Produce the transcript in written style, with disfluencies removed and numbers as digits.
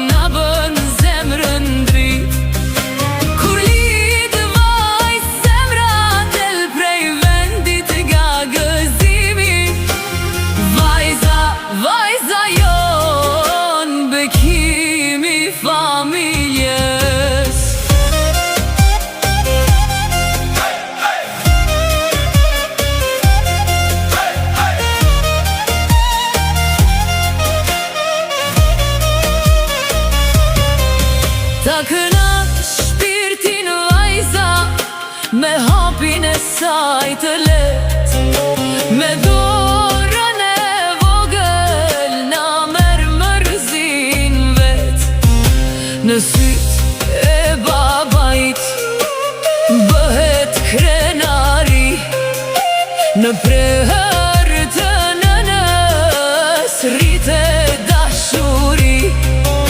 na bën zemrën drit. Kur lid vaj zemra del prej vendit nga gëzimi. Vajza jon bekimi familjes. Ta kënaq shpirtin vajza me hapin e saj të let, me dorën e vogël na merr mërzin vet. Në sy